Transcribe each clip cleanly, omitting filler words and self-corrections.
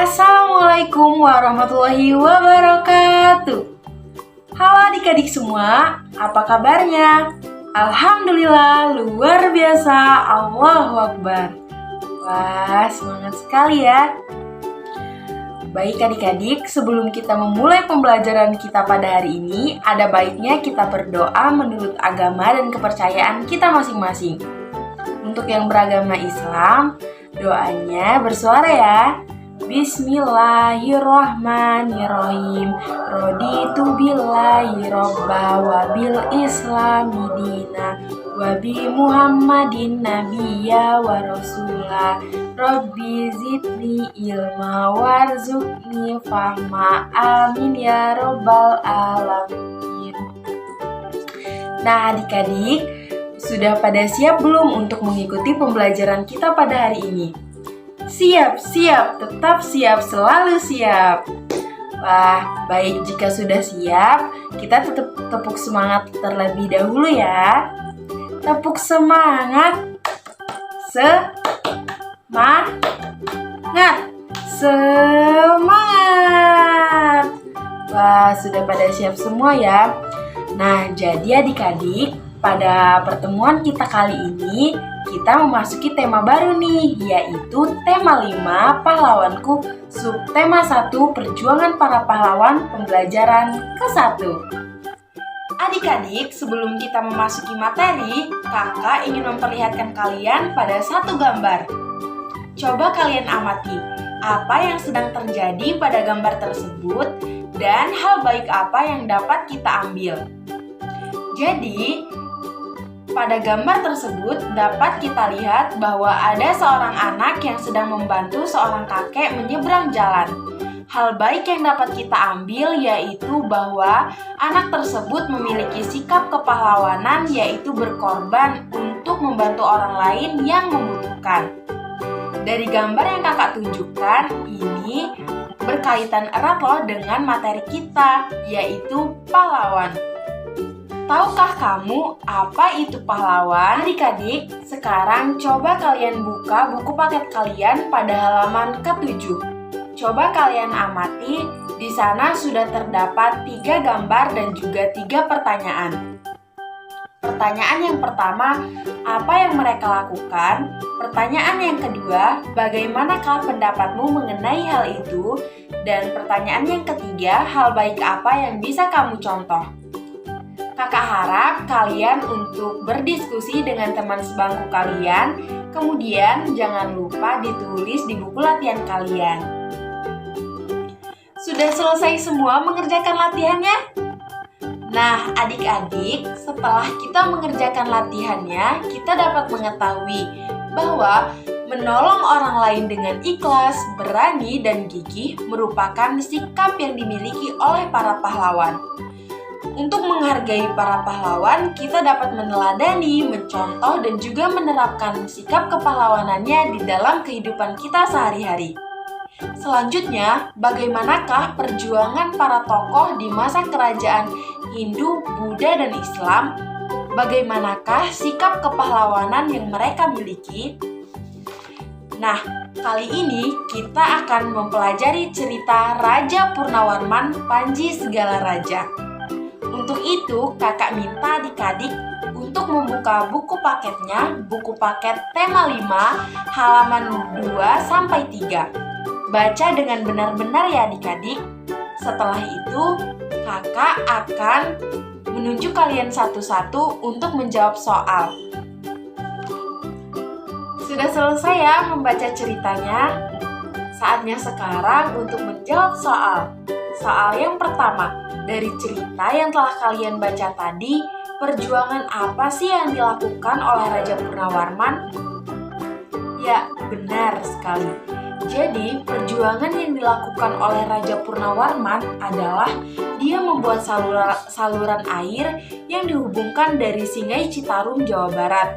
Assalamualaikum warahmatullahi wabarakatuh. Halo adik-adik semua, apa kabarnya? Alhamdulillah, luar biasa, Allahu Akbar. Wah, semangat sekali ya. Baik adik-adik, sebelum kita memulai pembelajaran kita pada hari ini, ada baiknya kita berdoa menurut agama dan kepercayaan kita masing-masing. Untuk yang beragama Islam, doanya bersuara ya. Bismillahirrahmanirrahim. Raditu billahi robba wa bil islami dina wa bi Muhammadin nabiyya wa rasula. Rabbi zidni ilma warzuqni fahma. Amin ya robbal alamin. Nah adik-adik, sudah pada siap belum untuk mengikuti pembelajaran kita pada hari ini? Siap, tetap siap, selalu siap. Wah, baik jika sudah siap, kita tetap tepuk semangat terlebih dahulu ya. Tepuk semangat. Semangat. Wah, sudah pada siap semua ya. Nah, jadi adik-adik, pada pertemuan kita kali ini, kita memasuki tema baru nih, yaitu tema 5 pahlawanku, subtema 1 perjuangan para pahlawan, pembelajaran ke-1. Adik-adik, sebelum kita memasuki materi, kakak ingin memperlihatkan kalian pada satu gambar. Coba kalian amati, apa yang sedang terjadi pada gambar tersebut dan hal baik apa yang dapat kita ambil. Jadi, pada gambar tersebut dapat kita lihat bahwa ada seorang anak yang sedang membantu seorang kakek menyeberang jalan. Hal baik yang dapat kita ambil yaitu bahwa anak tersebut memiliki sikap kepahlawanan, yaitu berkorban untuk membantu orang lain yang membutuhkan. Dari gambar yang kakak tunjukkan ini berkaitan erat loh dengan materi kita, yaitu pahlawan. Tahukah kamu apa itu pahlawan? Adik-adik, sekarang coba kalian buka buku paket kalian pada halaman ke-7. Coba kalian amati, di sana sudah terdapat 3 gambar dan juga 3 pertanyaan. Pertanyaan yang pertama, apa yang mereka lakukan? Pertanyaan yang kedua, bagaimanakah pendapatmu mengenai hal itu? Dan pertanyaan yang ketiga, hal baik apa yang bisa kamu contoh? Kakak harap kalian untuk berdiskusi dengan teman sebangku kalian, kemudian jangan lupa ditulis di buku latihan kalian. Sudah selesai semua mengerjakan latihannya? Nah, adik-adik, setelah kita mengerjakan latihannya, kita dapat mengetahui bahwa menolong orang lain dengan ikhlas, berani, dan gigih merupakan sikap yang dimiliki oleh para pahlawan. Untuk menghargai para pahlawan, kita dapat meneladani, mencontoh, dan juga menerapkan sikap kepahlawanannya di dalam kehidupan kita sehari-hari. Selanjutnya, bagaimanakah perjuangan para tokoh di masa kerajaan Hindu, Buddha, dan Islam? Bagaimanakah sikap kepahlawanan yang mereka miliki? Nah, kali ini kita akan mempelajari cerita Raja Purnawarman, Panji Segala Raja. Untuk itu, kakak minta adik-adik untuk membuka buku paketnya, buku paket tema 5, halaman 2-3. Baca dengan benar-benar ya adik-adik. Setelah itu, kakak akan menunjuk kalian satu-satu untuk menjawab soal. Sudah selesai ya membaca ceritanya? Saatnya sekarang untuk menjawab soal. Soal yang pertama, dari cerita yang telah kalian baca tadi, perjuangan apa sih yang dilakukan oleh Raja Purnawarman? Ya, benar sekali. Jadi, perjuangan yang dilakukan oleh Raja Purnawarman adalah dia membuat saluran air yang dihubungkan dari Sungai Citarum, Jawa Barat.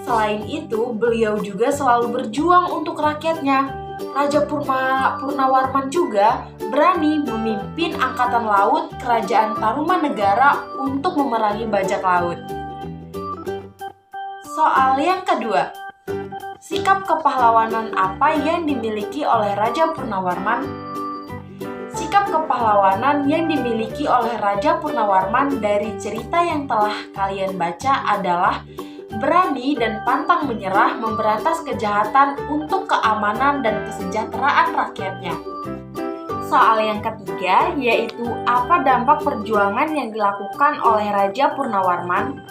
Selain itu, beliau juga selalu berjuang untuk rakyatnya. Raja Purnawarman juga berani memimpin angkatan laut Kerajaan Tarumanegara untuk memerangi bajak laut. Soal yang kedua, Sikap kepahlawanan apa yang dimiliki oleh Raja Purnawarman? Sikap kepahlawanan yang dimiliki oleh Raja Purnawarman dari cerita yang telah kalian baca adalah berani dan pantang menyerah memberantas kejahatan untuk keamanan dan kesejahteraan rakyatnya. Soal yang ketiga, yaitu apa dampak perjuangan yang dilakukan oleh Raja Purnawarman?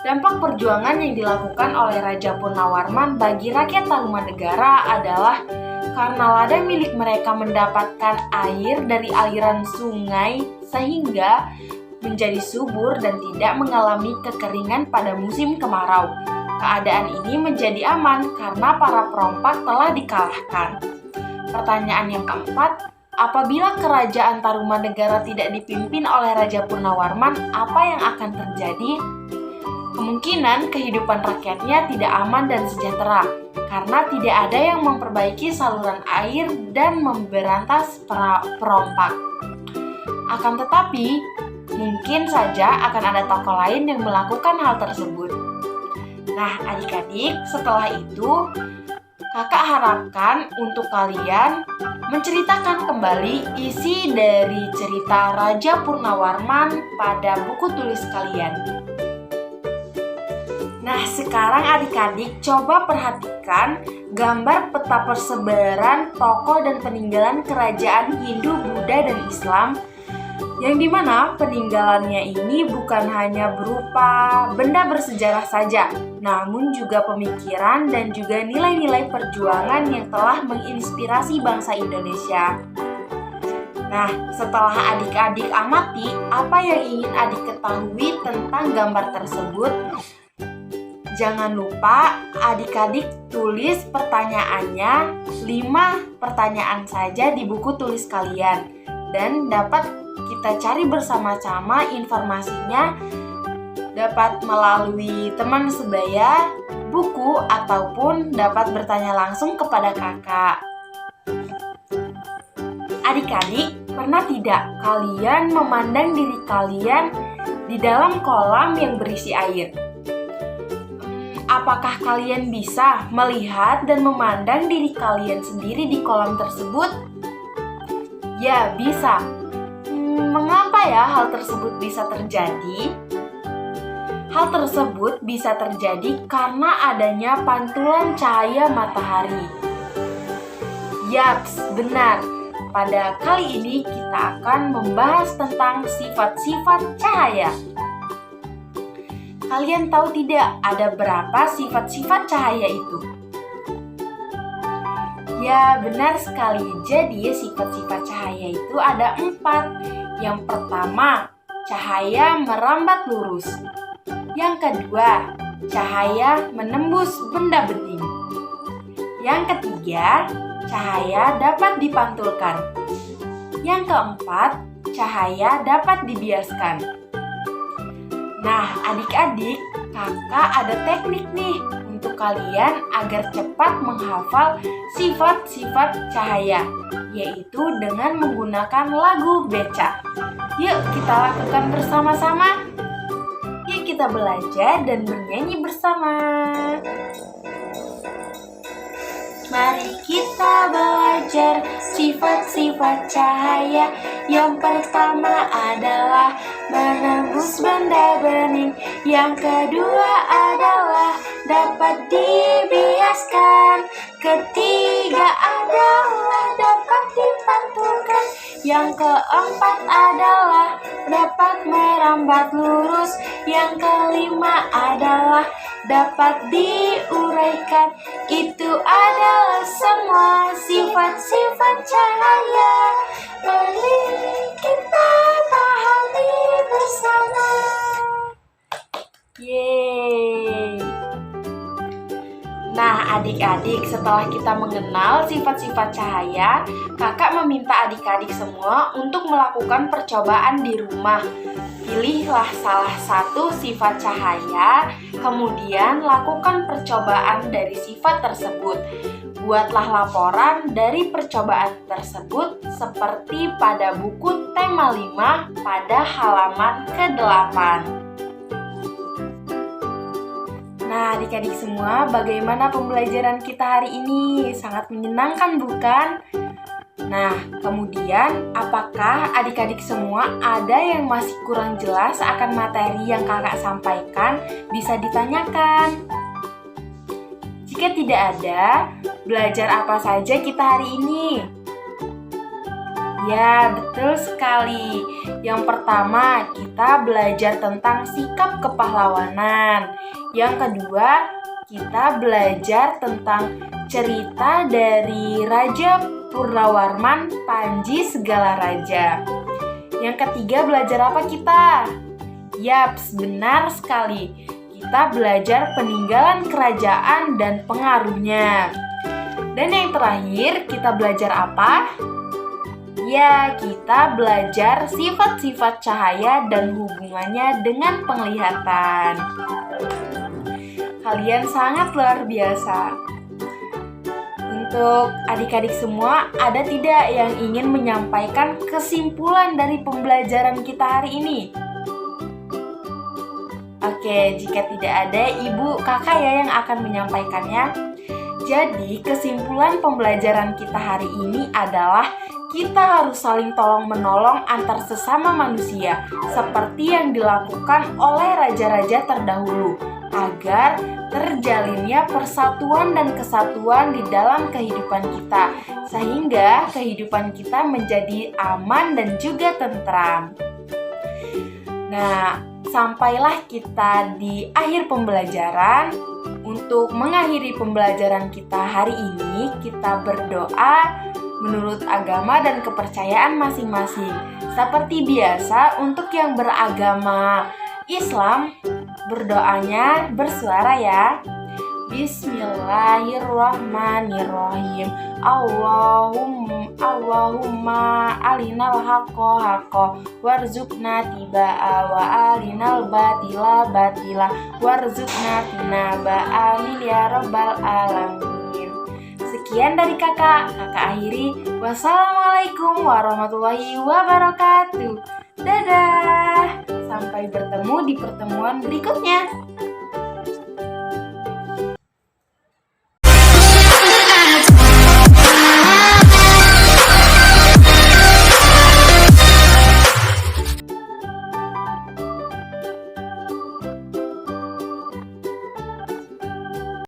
Dampak perjuangan yang dilakukan oleh Raja Purnawarman bagi rakyat Tarumanegara adalah karena ladang milik mereka mendapatkan air dari aliran sungai sehingga menjadi subur dan tidak mengalami kekeringan pada musim kemarau. Keadaan ini menjadi aman karena para perompak telah dikalahkan. Pertanyaan yang keempat, apabila kerajaan Tarumanegara tidak dipimpin oleh Raja Purnawarman, apa yang akan terjadi? Kemungkinan kehidupan rakyatnya tidak aman dan sejahtera karena tidak ada yang memperbaiki saluran air dan memberantas perompak. Akan tetapi, mungkin saja akan ada tokoh lain yang melakukan hal tersebut. Nah, adik-adik, setelah itu kakak harapkan untuk kalian menceritakan kembali isi dari cerita Raja Purnawarman pada buku tulis kalian. Nah, sekarang adik-adik coba perhatikan gambar peta persebaran tokoh dan peninggalan kerajaan Hindu, Buddha, dan Islam yang dimana peninggalannya ini bukan hanya berupa benda bersejarah saja, namun juga pemikiran dan juga nilai-nilai perjuangan yang telah menginspirasi bangsa Indonesia. Nah, setelah adik-adik amati apa yang ingin adik ketahui tentang gambar tersebut, jangan lupa adik-adik tulis pertanyaannya 5 pertanyaan saja di buku tulis kalian dan dapat kita cari bersama-sama informasinya dapat melalui teman sebaya, buku, ataupun dapat bertanya langsung kepada kakak. Adik-adik, pernah tidak kalian memandang diri kalian di dalam kolam yang berisi air? Apakah kalian bisa melihat dan memandang diri kalian sendiri di kolam tersebut? Ya, bisa. Mengapa ya hal tersebut bisa terjadi? Hal tersebut bisa terjadi karena adanya pantulan cahaya matahari. Yaps, benar. Pada kali ini kita akan membahas tentang sifat-sifat cahaya. Kalian tahu tidak ada berapa sifat-sifat cahaya itu? Ya, benar sekali. Jadi, sifat-sifat cahaya itu ada 4. Yang pertama, cahaya merambat lurus. Yang kedua, cahaya menembus benda bening. Yang ketiga, cahaya dapat dipantulkan. Yang keempat, cahaya dapat dibiaskan. Nah, adik-adik, kakak ada teknik nih untuk kalian agar cepat menghafal sifat-sifat cahaya, yaitu dengan menggunakan lagu beca. Yuk kita lakukan bersama-sama. Yuk kita belajar dan bernyanyi bersama. Mari kita belajar sifat-sifat cahaya. Yang pertama adalah menembus benda bening. Yang kedua adalah dapat dibiaskan. Ketiga adalah dapat dipantulkan. Yang keempat adalah dapat merambat lurus. Yang kelima adalah dapat diuraikan. Itu adalah semua sifat-sifat cahaya. Mari kita pahami bersama. Yeay. Nah, adik-adik, setelah kita mengenal sifat-sifat cahaya, kakak meminta adik-adik semua untuk melakukan percobaan di rumah. Pilihlah salah satu sifat cahaya, kemudian lakukan percobaan dari sifat tersebut. Buatlah laporan dari percobaan tersebut seperti pada buku tema 5 pada halaman ke-8. Nah, adik-adik semua, bagaimana pembelajaran kita hari ini? Sangat menyenangkan, bukan? Nah, kemudian apakah adik-adik semua ada yang masih kurang jelas akan materi yang kakak sampaikan? Bisa ditanyakan. Jika tidak ada, belajar apa saja kita hari ini? Ya, betul sekali. Yang pertama, kita belajar tentang sikap kepahlawanan. Yang kedua, kita belajar tentang cerita dari Raja Purnawarman, Panji Segala Raja. Yang ketiga, belajar apa kita? Yaps, benar sekali. Kita belajar peninggalan kerajaan dan pengaruhnya. Dan yang terakhir, kita belajar apa? Ya, kita belajar sifat-sifat cahaya dan hubungannya dengan penglihatan. Kalian sangat luar biasa. Untuk adik-adik semua, ada tidak yang ingin menyampaikan kesimpulan dari pembelajaran kita hari ini? Oke, jika tidak ada, ibu kakak ya yang akan menyampaikannya. Jadi, kesimpulan pembelajaran kita hari ini adalah kita harus saling tolong-menolong antar sesama manusia, seperti yang dilakukan oleh raja-raja terdahulu, agar terjalinnya persatuan dan kesatuan di dalam kehidupan kita, sehingga kehidupan kita menjadi aman dan juga tentram. Nah, sampailah kita di akhir pembelajaran. Untuk mengakhiri pembelajaran kita hari ini, kita berdoa menurut agama dan kepercayaan masing-masing. Seperti biasa, untuk yang beragama Islam, berdoanya bersuara ya. Bismillahirrahmanirrahim. Allahumma alinal haqqo warzuqna tiba'a wa alinal batila warzuqna tinaba. Amin ya rabbal alamin. Sekian dari kakak akhiri. Wassalamualaikum warahmatullahi wabarakatuh. Dadah. Sampai bertemu di pertemuan berikutnya.